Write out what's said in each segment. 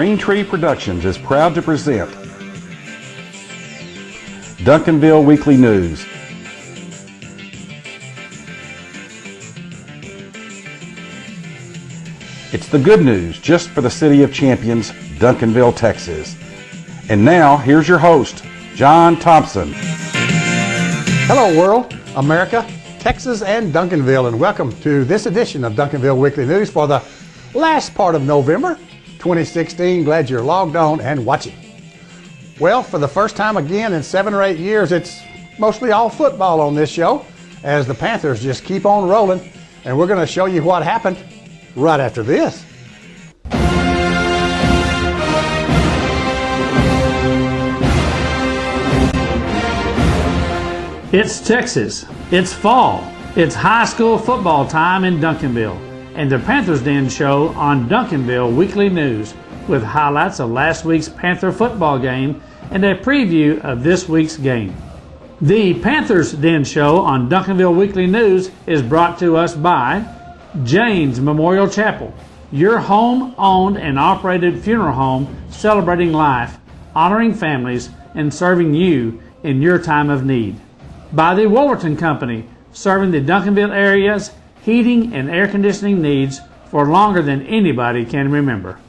Green Tree Productions is proud to present Duncanville Weekly News. It's the good news just for the City of Champions, Duncanville, Texas. And now, here's your host, John Thompson. Hello world, America, Texas, and Duncanville, and welcome to this edition of Duncanville Weekly News for the last part of November 2016. Glad you're logged on and watching. Well, for the first time again in 7 or 8 years, it's mostly all football on this show as the Panthers just keep on rolling, and we're going to show you what happened right after this. It's Texas, it's fall, it's high school football time in Duncanville, and the Panthers Den Show on Duncanville Weekly News with highlights of last week's Panther football game and a preview of this week's game. The Panthers Den Show on Duncanville Weekly News is brought to us by Jane's Memorial Chapel, your home-owned and operated funeral home celebrating life, honoring families, and serving you in your time of need. By the Wolverton Company, serving the Duncanville area's heating and air conditioning needs for longer than anybody can remember.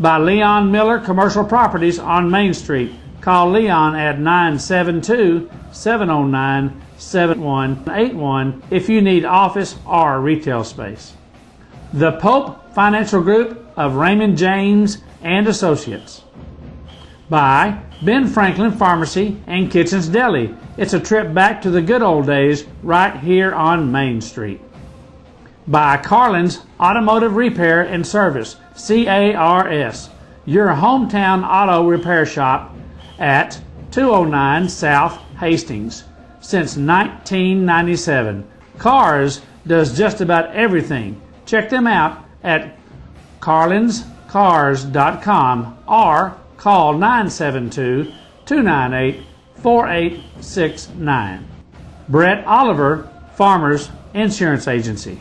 By Leon Miller Commercial Properties on Main Street. Call Leon at 972-709-7181 if you need office or retail space. The Pope Financial Group of Raymond James and Associates. By Ben Franklin Pharmacy and Kitchens Deli. It's a trip back to the good old days right here on Main Street. By Carlin's Automotive Repair and Service, CARS, your hometown auto repair shop at 209 South Hastings since 1997. CARS does just about everything. Check them out at carlinscars.com or call 972-298-4869. Brett Oliver, Farmers Insurance Agency.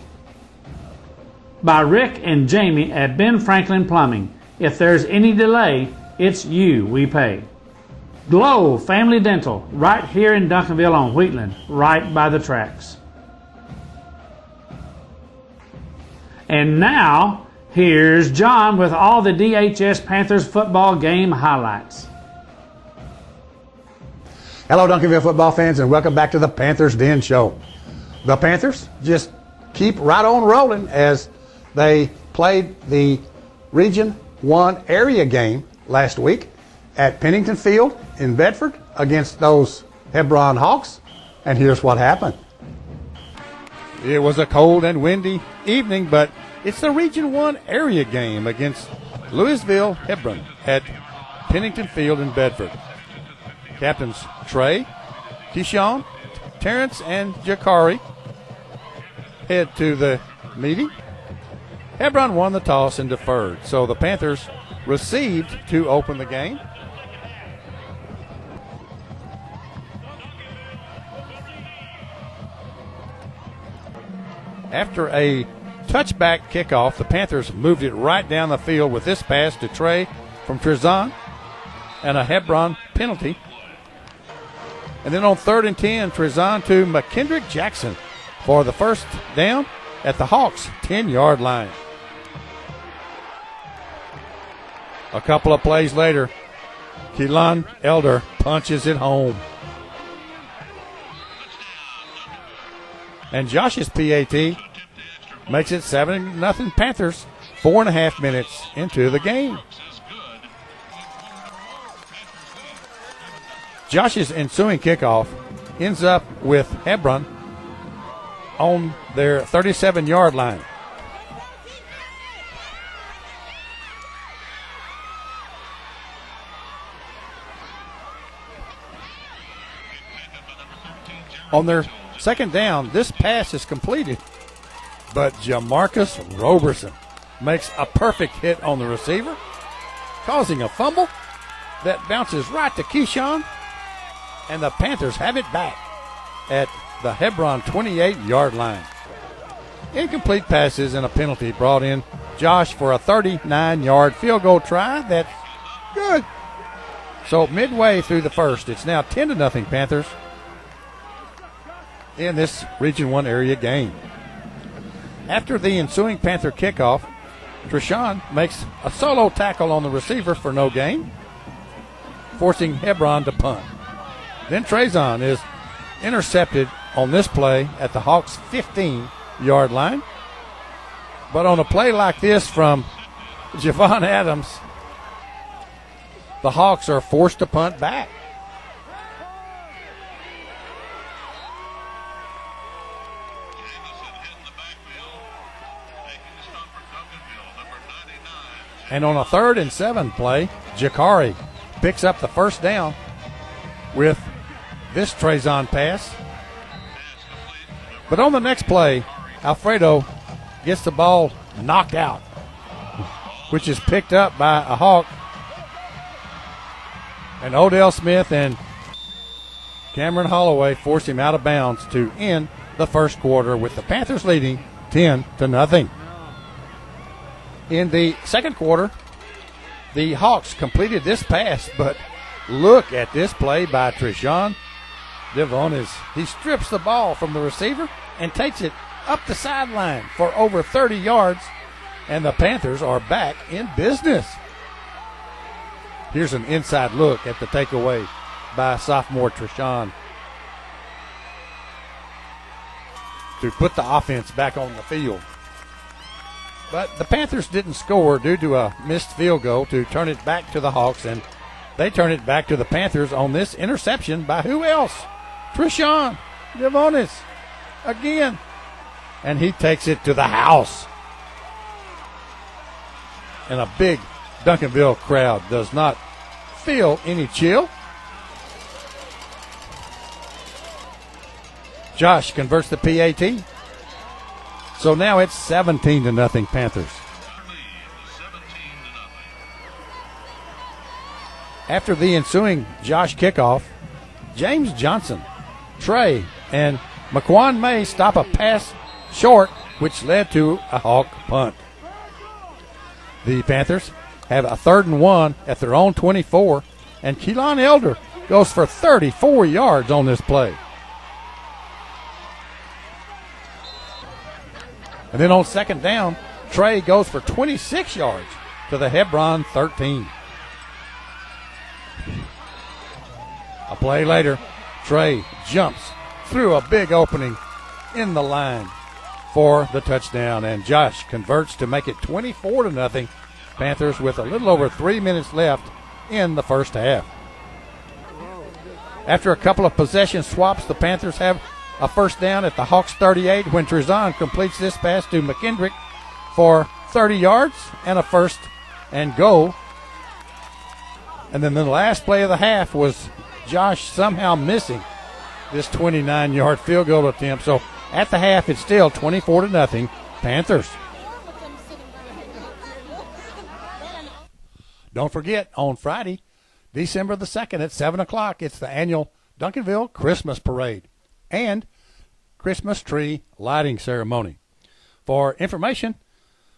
By Rick and Jamie at Ben Franklin Plumbing. If there's any delay, it's you we pay. Glow Family Dental, right here in Duncanville on Wheatland, right by the tracks. And now, here's John with all the DHS Panthers football game highlights. Hello Duncanville football fans, and welcome back to the Panthers Den Show. The Panthers just keep right on rolling as they played the Region 1 area game last week at Pennington Field in Bedford against those Hebron Hawks, and here's what happened. It was a cold and windy evening, but it's the Region 1 area game against Louisville Hebron at Pennington Field in Bedford. Captains Trey, Keyshawn, Terrence, and Jakari head to the meeting. Hebron won the toss and deferred, so the Panthers received to open the game. After a touchback kickoff, the Panthers moved it right down the field with this pass to Trey from Trezon and a Hebron penalty. And then on 3rd and 10, Trezon to McKendrick Jackson for the first down at the Hawks' 10-yard line. A couple of plays later, Keelan Elder punches it home. And Josh's PAT makes it 7-0 Panthers 4.5 minutes into the game. Josh's ensuing kickoff ends up with Hebron on their 37-yard line. On their second down, this pass is completed, but Jamarcus Roberson makes a perfect hit on the receiver, causing a fumble that bounces right to Keyshawn, and the Panthers have it back at the Hebron 28-yard line. Incomplete passes and a penalty brought in Josh for a 39-yard field goal try. That's good. So midway through the first, it's now 10-0 Panthers in this Region 1 area game. After the ensuing Panther kickoff, Treshawn makes a solo tackle on the receiver for no gain, forcing Hebron to punt. Then Trezon is intercepted on this play at the Hawks' 15-yard line. But on a play like this from Javon Adams, the Hawks are forced to punt back. And on a 3rd and 7 play, Jakari picks up the first down with this Trezon pass. But on the next play, Alfredo gets the ball knocked out, which is picked up by a Hawk. And Odell Smith and Cameron Holloway force him out of bounds to end the first quarter with the Panthers leading 10-0. In the second quarter, the Hawks completed this pass, but look at this play by Treshawn Devonis. He strips the ball from the receiver and takes it up the sideline for over 30 yards, and the Panthers are back in business. Here's an inside look at the takeaway by sophomore Treshawn to put the offense back on the field. But the Panthers didn't score due to a missed field goal to turn it back to the Hawks, and they turn it back to the Panthers on this interception by who else? Treshawn Devonis again. And he takes it to the house. And a big Duncanville crowd does not feel any chill. Josh converts the PAT. So now it's 17-0 Panthers. After the ensuing Josh kickoff, James Johnson, Trey, and McQuan May stop a pass short, which led to a Hawk punt. The Panthers have a 3rd and 1 at their own 24, and Keelan Elder goes for 34 yards on this play. And then on 2nd down, Trey goes for 26 yards to the Hebron 13. A play later, Trey jumps through a big opening in the line for the touchdown, and Josh converts to make it 24-0 Panthers with a little over 3 minutes left in the first half. After a couple of possession swaps, the Panthers have a first down at the Hawks 38 when Trezon completes this pass to McKendrick for 30 yards and a first and goal. And then the last play of the half was Josh somehow missing this 29-yard field goal attempt. So at the half, it's still 24-0 Panthers. Don't forget, on Friday, December the 2nd at 7 o'clock, it's the annual Duncanville Christmas Parade and Christmas tree lighting ceremony. For information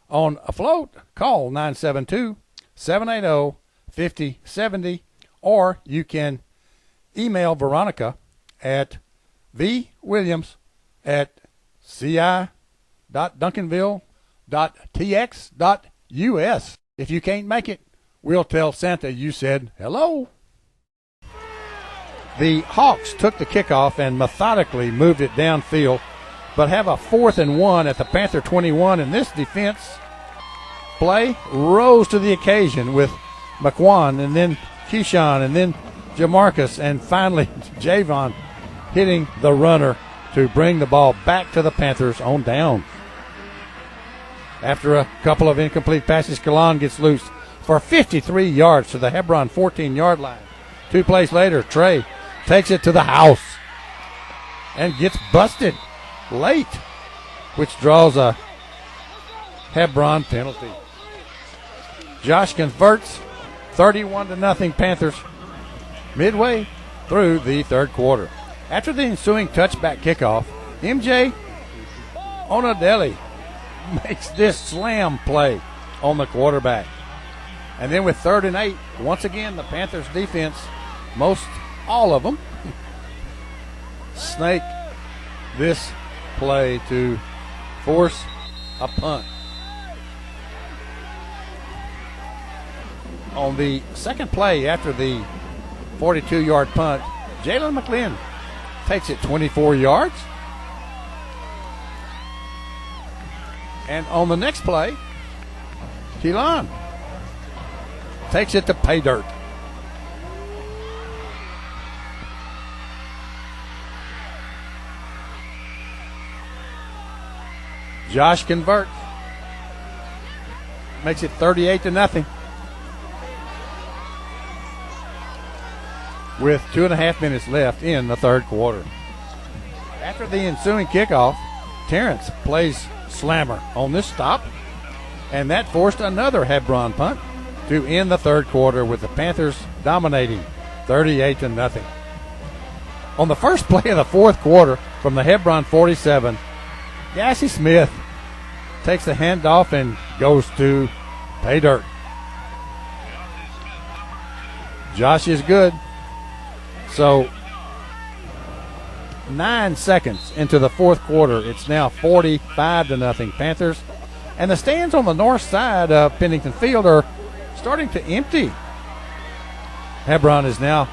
on a float, call 972-780-5070, or you can email Veronica at vwilliams@ci.duncanville.tx.us. If you can't make it, we'll tell Santa you said hello. The Hawks took the kickoff and methodically moved it downfield, but have a 4th and 1 at the Panther 21, and this defense play rose to the occasion with McQuan and then Keyshawn and then Jamarcus and finally Javon hitting the runner to bring the ball back to the Panthers on down. After a couple of incomplete passes, Kalan gets loose for 53 yards to the Hebron 14-yard line. 2 plays later, Trey takes it to the house and gets busted late, which draws a Hebron penalty. Josh converts 31-0 Panthers midway through the third quarter. After the ensuing touchback kickoff, MJ Onadeli makes this slam play on the quarterback. And then with 3rd and 8, once again, the Panthers defense, most all of them, snake this play to force a punt. On the second play after the 42-yard punt, Jalen McLean takes it 24 yards. And on the next play, Keelan takes it to pay dirt. Josh converts. Makes it 38-0. With 2.5 minutes left in the third quarter. After the ensuing kickoff, Terrence plays slammer on this stop, and that forced another Hebron punt to end the third quarter with the Panthers dominating 38-0. On the first play of the fourth quarter from the Hebron 47, Gassy Smith takes the handoff and goes to pay dirt. Josh is good. So 9 seconds into the fourth quarter, it's now 45-0 Panthers. And the stands on the north side of Pennington Field are starting to empty. Hebron is now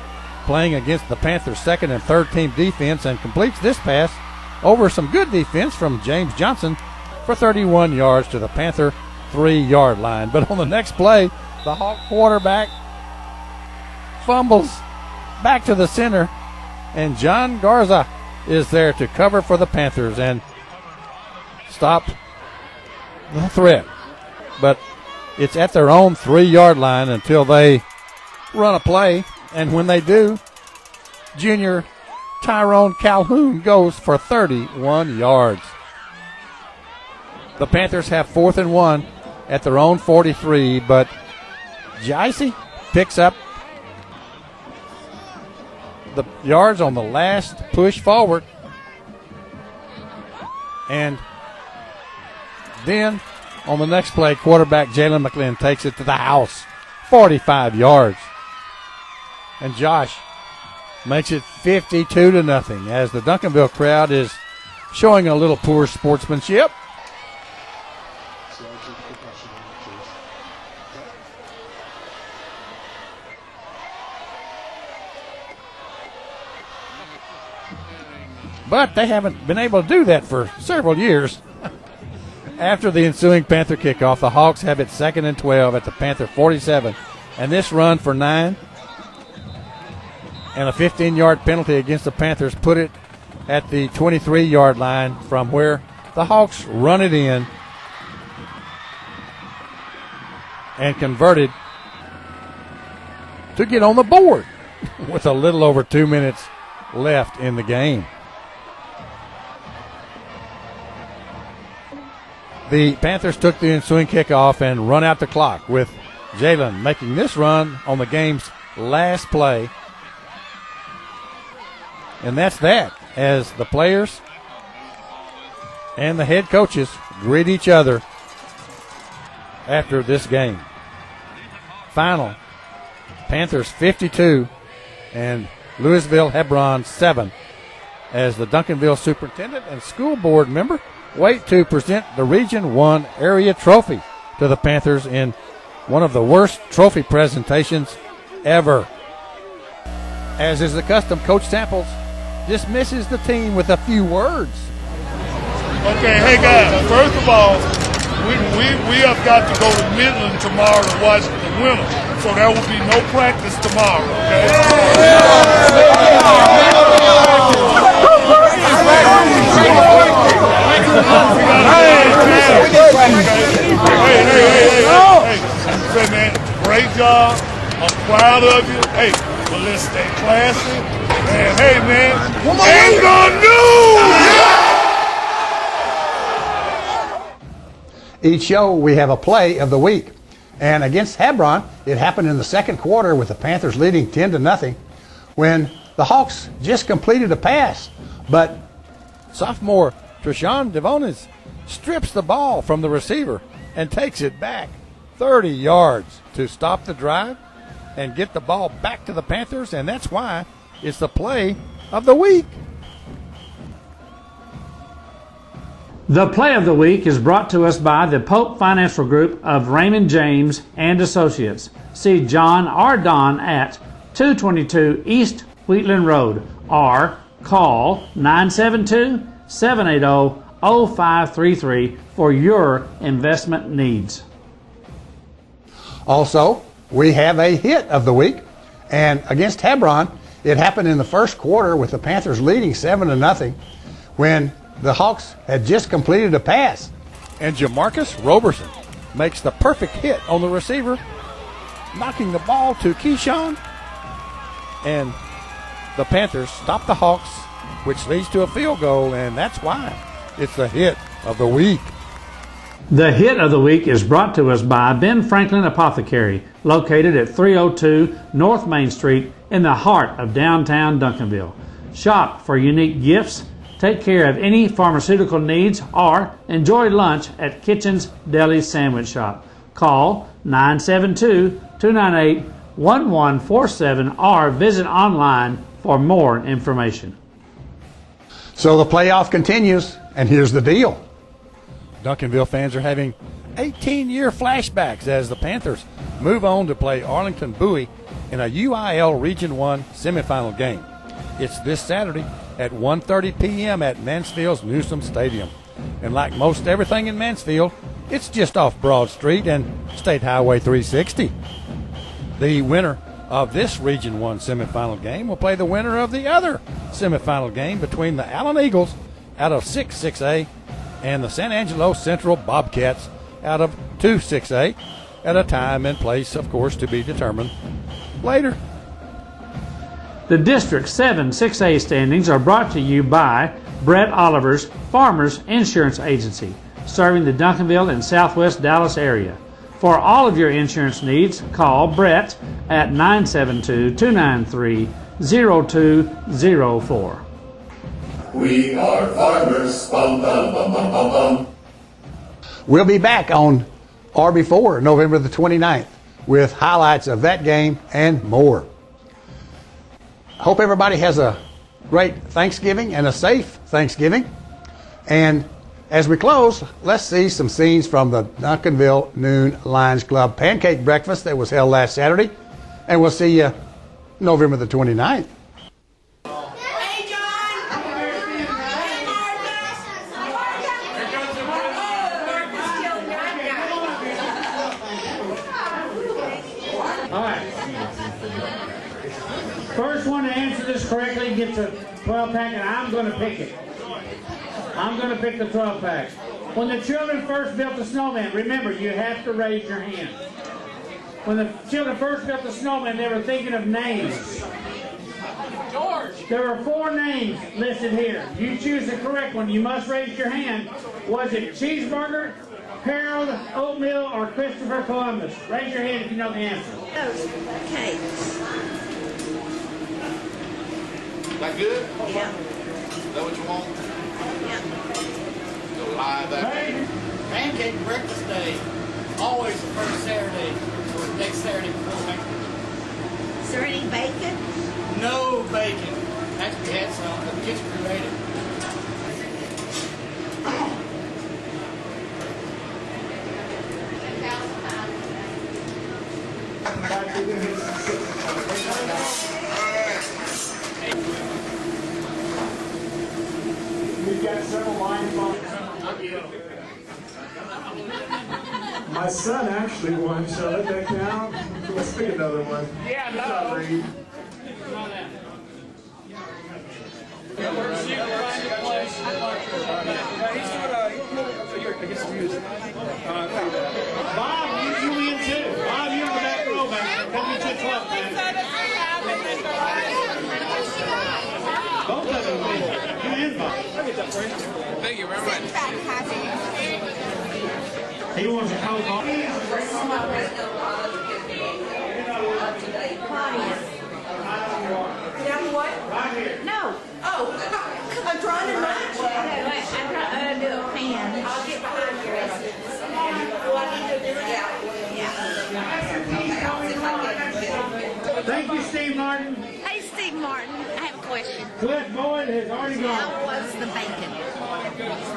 playing against the Panthers' second and third team defense and completes this pass over some good defense from James Johnson for 31 yards to the Panther 3-yard line. But on the next play, the Hawk quarterback fumbles back to the center, and John Garza is there to cover for the Panthers and stop the threat. But it's at their own 3-yard line until they run a play, and when they do, junior Tyrone Calhoun goes for 31 yards. The Panthers have 4th and 1 at their own 43, but Jaisi picks up the yards on the last push forward. And then on the next play, quarterback Jalen McLean takes it to the house, 45 yards. And Josh makes it 52-0 as the Duncanville crowd is showing a little poor sportsmanship. But they haven't been able to do that for several years. After the ensuing Panther kickoff, the Hawks have it 2nd and 12 at the Panther 47. And this run for 9 and a 15-yard penalty against the Panthers put it at the 23-yard line from where the Hawks run it in and converted to get on the board with a little over 2 minutes left in the game. The Panthers took the ensuing kickoff and run out the clock with Jalen making this run on the game's last play. And that's that, as the players and the head coaches greet each other after this game. Final, Panthers 52 and Louisville Hebron 7, as the Duncanville superintendent and school board member wait to present the Region 1 area trophy to the Panthers in one of the worst trophy presentations ever. As is the custom, Coach Samples dismisses the team with a few words. Okay, hey guys, first of all, we have got to go to Midland tomorrow to watch the winner, so there will be no practice tomorrow, okay? Hey, say man, great job. I'm proud of you. Hey, but let's stay classy. And hey man, ain't gonna do. Each show we have a play of the week. And against Hebron, it happened in the second quarter with the Panthers leading 10-0 when the Hawks just completed a pass. But sophomore Treshawn Devonis strips the ball from the receiver and takes it back 30 yards to stop the drive and get the ball back to the Panthers, and that's why it's the play of the week. The play of the week is brought to us by the Pope Financial Group of Raymond James and Associates. See John or Don at 222 East Wheatland Road or call 972-780-0533 for your investment needs. Also, we have a hit of the week, and against Hebron, it happened in the first quarter with the Panthers leading 7-0 when the Hawks had just completed a pass. And Jamarcus Roberson makes the perfect hit on the receiver, knocking the ball to Keyshawn, and the Panthers stop the Hawks, which leads to a field goal, and that's why it's the hit of the week. The hit of the week is brought to us by Ben Franklin Apothecary, located at 302 North Main Street in the heart of downtown Duncanville. Shop for unique gifts, take care of any pharmaceutical needs, or enjoy lunch at Kitchen's Deli Sandwich Shop. Call 972-298-1147 or visit online for more information. So the playoff continues, and here's the deal. Duncanville fans are having 18-year flashbacks as the Panthers move on to play Arlington Bowie in a UIL Region 1 semifinal game. It's this Saturday at 1:30 p.m. at Mansfield's Newsom Stadium. And like most everything in Mansfield, it's just off Broad Street and State Highway 360. The winner of this Region 1 semifinal game will play the winner of the other semifinal game between the Allen Eagles out of 6A and the San Angelo Central Bobcats out of 2-6A at a time and place, of course, to be determined later. The District 7 6A standings are brought to you by Brett Oliver's Farmers Insurance Agency, serving the Duncanville and Southwest Dallas area. For all of your insurance needs, call Brett at 972-293-0204. We are farmers, bum, bum, bum, bum, bum, bum. We'll be back on RB4 November the 29th with highlights of that game and more. Hope everybody has a great Thanksgiving and a safe Thanksgiving. And as we close, let's see some scenes from the Duncanville Noon Lions Club Pancake Breakfast that was held last Saturday. And we'll see you November the 29th. First one to answer this correctly gets a 12-pack, and I'm going to pick it. I'm going to pick the 12-pack. When the children first built the snowman, remember, you have to raise your hand. When the children first built the snowman, they were thinking of names. George. There are 4 names listed here. You choose the correct one. You must raise your hand. Was it Cheeseburger, Harold, Oatmeal, or Christopher Columbus? Raise your hand if you know the answer. Those cakes. That good? Yeah. Is that what you want? Yeah. Go live that. Pancake Breakfast Day, always the first Saturday, or next Saturday before Thanksgiving. Is there any bacon? No bacon. Actually, we had some, but the kitchen crew ate it. We've got several lines on. My son actually won, so let that count. Let's pick another one. Yeah, no. Sorry. Bob, you win too. Bob, you're in the back row, man. Come get your 12, man. Both of them win. You and Bob. Thank you very much. He wants a Coke on. Right here. No. Oh, I'm trying to match. I'm trying to do a pan. I'll get behind your essence. What I need to do it out. Yeah. Martin. Hey, Steve Martin, I have a question. Cliff Boyd has already gone. How was the bacon?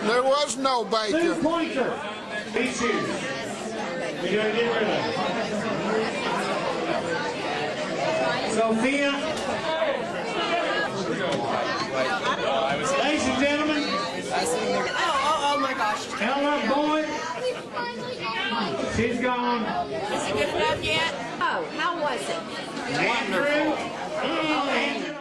There was no Sue bacon. Pointer. These shoes. We gotta get rid of them. Sophia. Ladies and gentlemen. Oh my gosh. Ella Boyd. She's gone. Is it good enough yet? Oh, how was it? Andrew. Andrew.